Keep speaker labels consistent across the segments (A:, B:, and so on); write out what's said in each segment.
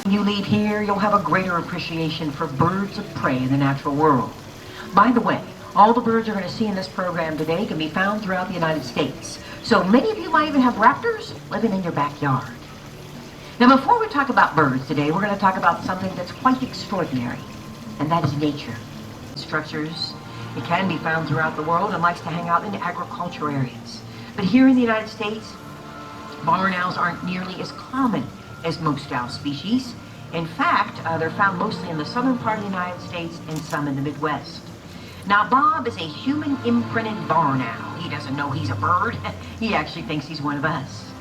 A: When you leave here, you'll have a greater appreciation for birds of prey in the natural world. By the way, all the birds you're going to see in this program today can be found throughout the United States. So many of you might even have raptors living in your backyard. Now, before we talk about birds today, we're going to talk about something that's quite extraordinary, and that is nature. Structures, it can be found throughout the world and likes to hang out in agriculture areas. But here in the United States, barn owls aren't nearly as common as most owl species. In fact, they're found mostly in the southern part of the United States and some in the Midwest. Now, Bob is a human-imprinted barn owl. He doesn't know he's a bird. He actually thinks he's one of us.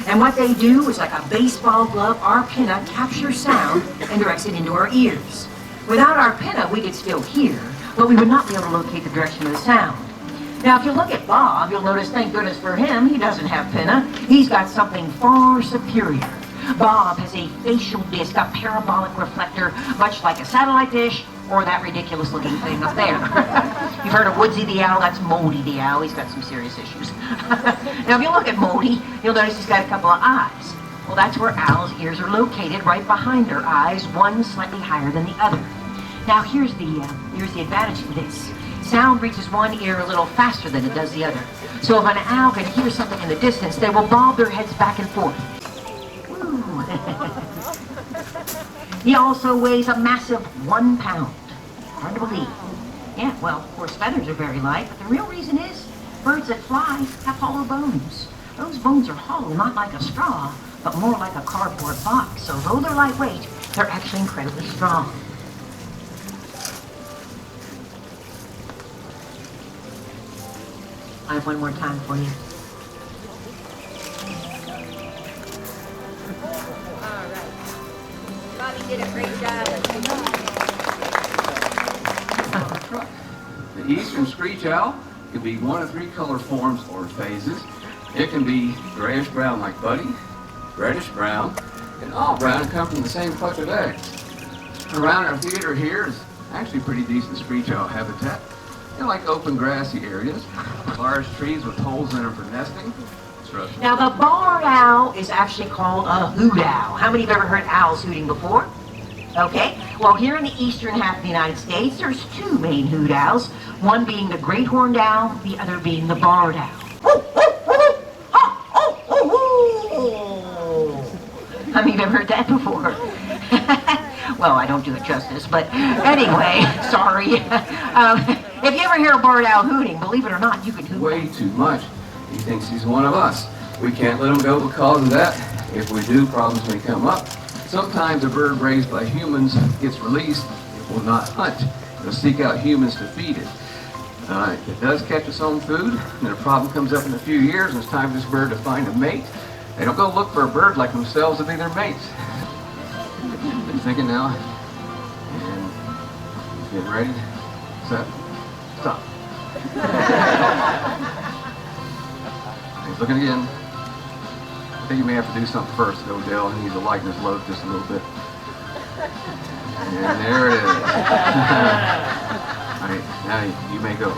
A: And what they do is, like a baseball glove, our pinna captures sound and directs it into our ears. Without our pinna, we could still hear, but we would not be able to locate the direction of the sound. Now, if you look at Bob, you'll notice, thank goodness for him, he doesn't have pinna. He's got something far superior. Bob has a facial disc, a parabolic reflector, much like a satellite dish or that ridiculous-looking thing up there. You've heard of Woodsy the owl? That's Modi the owl. He's got some serious issues. Now, if you look at Modi, you'll notice he's got a couple of eyes. Well, that's where owls' ears are located, right behind their eyes, one slightly higher than the other. Now, here's the advantage of this. Sound reaches one ear a little faster than it does the other. So if an owl can hear something in the distance, they will bob their heads back and forth. He also weighs a massive 1 pound. Hard to believe. Yeah, well, of course, feathers are very light, but the real reason is birds that fly have hollow bones. Those bones are hollow, not like a straw, but more like a cardboard box. So though they're lightweight, they're actually incredibly strong. I have one more time for you.
B: All right. Bobby did a great job.
C: The eastern screech owl can be one of 3 color forms or phases. It can be grayish-brown like Buddy, reddish-brown, and all brown and come from the same clutch of eggs. Around our theater here is actually pretty decent screech owl habitat. They like open grassy areas, large trees with holes in them for nesting.
A: Now, the barn owl is actually called a hoot owl. How many have ever heard owls hooting before? Okay, well, here in the eastern half of the United States, there's 2 main hoot owls, one being the great horned owl, the other being the barred owl. How many have ever heard that before? Well, I don't do it justice, but anyway, sorry. If you ever hear a barred owl hooting, believe it or not, you can hoot.
C: Way too much. He thinks he's one of us. We can't let him go because of that. If we do, problems may come up. Sometimes a bird raised by humans gets released. It will not hunt. It'll seek out humans to feed it. If it does catch its own food, and a problem comes up in a few years, and it's time for this bird to find a mate, they don't go look for a bird like themselves to be their mates. Been thinking now, and getting ready, set, stop. He's looking again. I think you may have to do something first, Odell. He needs to lighten his load just a little bit. And there it is. All right, now you may go.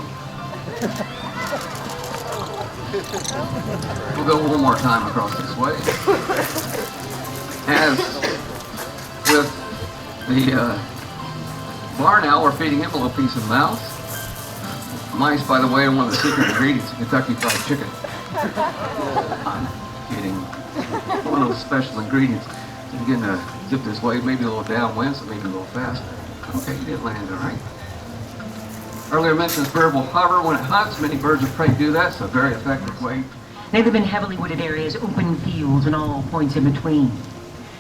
C: We'll go one more time across this way. As with the barn owl, we're feeding him a little piece of mouse. Mice, by the way, are one of the secret ingredients of Kentucky Fried Chicken. I'm kidding. One of those special ingredients. So you're going to zip this way, maybe a little downwind, so maybe a little faster. Okay, you did land all right. Earlier mentioned this bird will hover when it hunts. Many birds of prey do that. It's a very effective way.
A: They live in heavily wooded areas, open fields, and all points in between.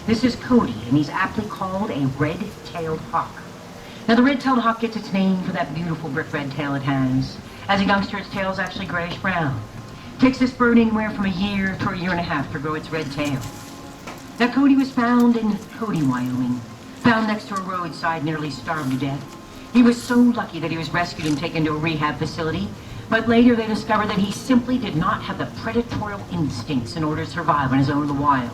A: This is Cody, and he's aptly called a red-tailed hawk. Now, the red-tailed hawk gets its name for that beautiful brick red tail it has. As a youngster, its tail is actually grayish-brown. It takes this bird anywhere from a year to a year and a half to grow its red tail. Now, Cody was found in Cody, Wyoming, found next to a roadside, nearly starved to death. He was so lucky that he was rescued and taken to a rehab facility, but later they discovered that he simply did not have the predatorial instincts in order to survive in his own in the wild.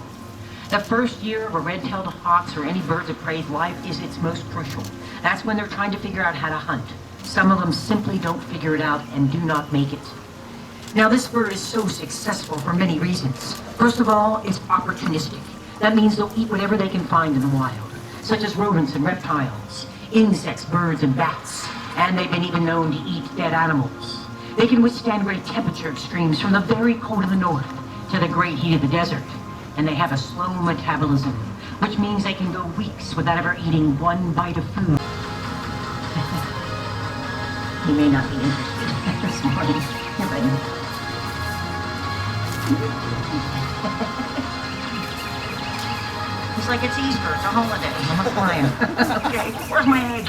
A: The first year of a red-tailed hawk's or any birds of prey's life is its most crucial. That's when they're trying to figure out how to hunt. Some of them simply don't figure it out and do not make it. Now, this bird is so successful for many reasons. First of all, it's opportunistic. That means they'll eat whatever they can find in the wild, such as rodents and reptiles, insects, birds, and bats. And they've been even known to eat dead animals. They can withstand great temperature extremes from the very cold of the north to the great heat of the desert. And they have a slow metabolism, which means they can go weeks without ever eating one bite of food. You may not be interested this morning. Here, buddy. It's like it's Easter, it's a holiday. I'm a flying. Okay, where's my egg?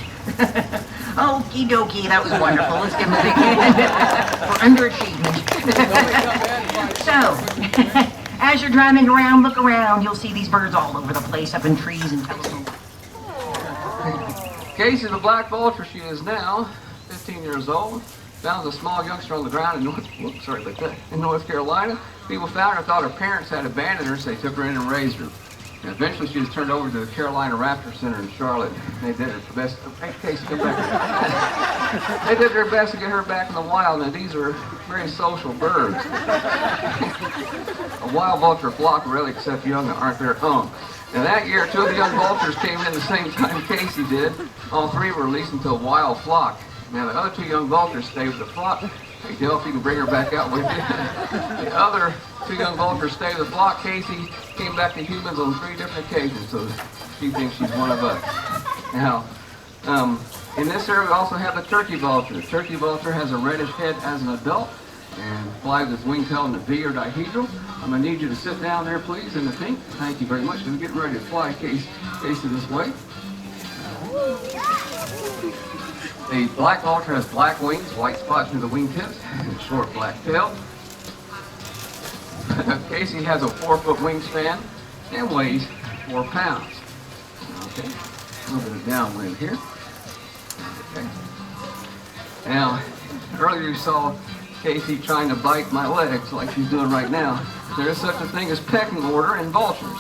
A: Okie dokie, that was wonderful. Let's give him a big hand for underachievement. So, as you're driving around, look around. You'll see these birds all over the place, up in trees and telephone.
C: Casey the black vulture, she is now 15 years old. Found a small youngster on the ground in North Carolina. People found her, thought her parents had abandoned her, so they took her in and raised her. And eventually she was turned over to the Carolina Raptor Center in Charlotte. They did their best. Casey, come back. They did their best to get her back in the wild. Now these are very social birds. A wild vulture flock rarely accept young that aren't their own. Now that year, 2 of the young vultures came in the same time Casey did. All 3 were released into a wild flock. Now the other 2 young vultures stayed with the flock. Hey, Dale, if you can bring her back out with you. The other 2 young vultures stayed with the flock. Casey came back to humans on 3 different occasions, so she thinks she's one of us. Now, in this area we also have the turkey vulture. The turkey vulture has a reddish head as an adult and flies with wings held in a V or dihedral. I'm going to need you to sit down there, please, in the pink. Thank you very much. We're getting ready to fly Casey this way. The black vulture has black wings, white spots near the wingtips, and a short black tail. Casey has a 4-foot wingspan and weighs 4 pounds. Okay, a little bit of downwind here. Okay. Now, earlier you saw Casey trying to bite my legs like she's doing right now. There is such a thing as pecking order in vultures.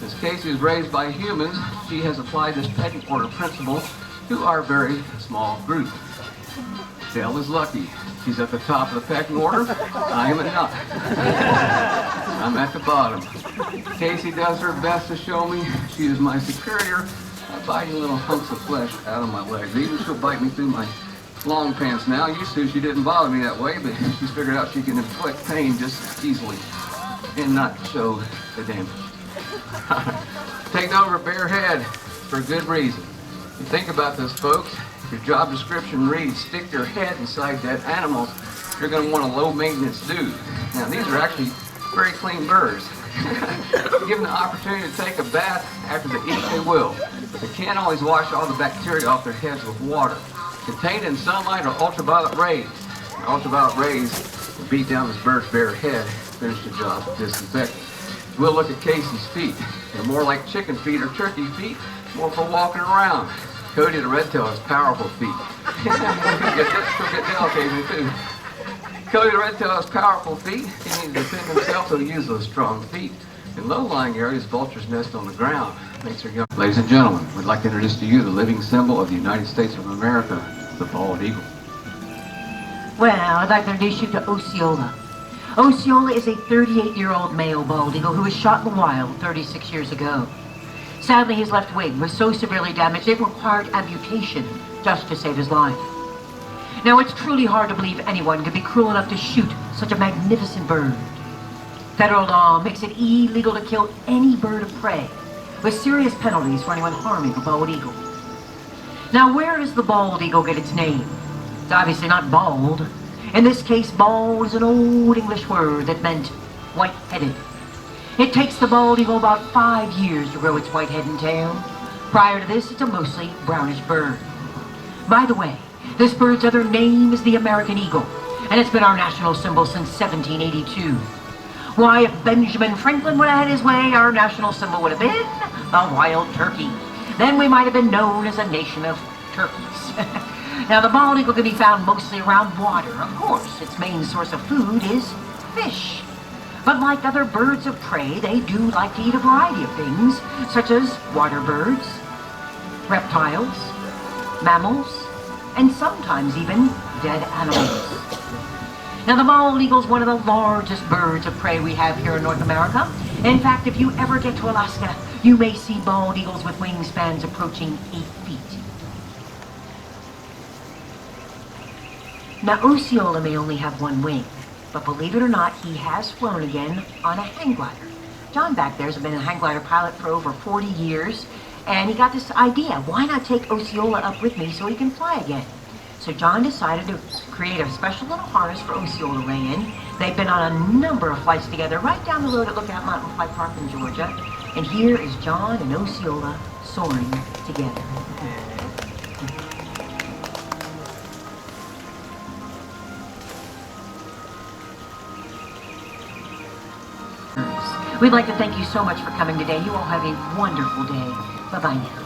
C: As Casey is raised by humans, she has applied this pecking order principle to our very small group. Dale is lucky. She's at the top of the pecking order. I am not. I'm at the bottom. Casey does her best to show me she is my superior by biting little hunks of flesh out of my legs. Even she'll bite me through my long pants now. Used to, she didn't bother me that way, but she's figured out she can inflict pain just as easily and not show the damage. Take over bare head for good reason. You think about this, folks. If your job description reads, stick your head inside dead animals, you're going to want a low-maintenance dude. Now, these are actually very clean birds. Given the opportunity to take a bath after they eat, they will. They can't always wash all the bacteria off their heads with water. Contained in sunlight are ultraviolet rays. Ultraviolet rays will beat down this bird's bare head, finish the job of disinfecting. We'll look at Casey's feet. They're more like chicken feet or turkey feet, more for walking around. Cody the Redtail has powerful feet. She'll get Dale occasionally too. Cody the Redtail has powerful feet. He needs to defend himself, so he uses those strong feet. In low-lying areas, vultures nest on the ground. Makes her young. Ladies and gentlemen, we'd like to introduce to you the living symbol of the United States of America, the bald eagle.
A: Well, I'd like to introduce you to Osceola. Osceola is a 38-year-old male bald eagle who was shot in the wild 36 years ago. Sadly, his left wing was so severely damaged it required amputation just to save his life. Now, it's truly hard to believe anyone could be cruel enough to shoot such a magnificent bird. Federal law makes it illegal to kill any bird of prey, with serious penalties for anyone harming a bald eagle. Now, where does the bald eagle get its name? It's obviously not bald. In this case, bald is an old English word that meant white-headed. It takes the bald eagle about 5 years to grow its white head and tail. Prior to this, it's a mostly brownish bird. By the way, this bird's other name is the American eagle, and it's been our national symbol since 1782. Why, if Benjamin Franklin would have had his way, our national symbol would have been the wild turkey. Then we might have been known as a nation of turkeys. Now, the bald eagle can be found mostly around water. Of course, its main source of food is fish. But like other birds of prey, they do like to eat a variety of things, such as water birds, reptiles, mammals, and sometimes even dead animals. Now, the bald eagle is one of the largest birds of prey we have here in North America. In fact, if you ever get to Alaska, you may see bald eagles with wingspans approaching 8 feet. Now, Osceola may only have one wing, but believe it or not, he has flown again on a hang glider. John back there has been a hang glider pilot for over 40 years, and he got this idea, why not take Osceola up with me so he can fly again? So John decided to create a special little harness for Osceola to lay in. They've been on a number of flights together right down the road at Lookout Mountain Flight Park in Georgia. And here is John and Osceola soaring together. We'd like to thank you so much for coming today. You all have a wonderful day. Bye-bye now.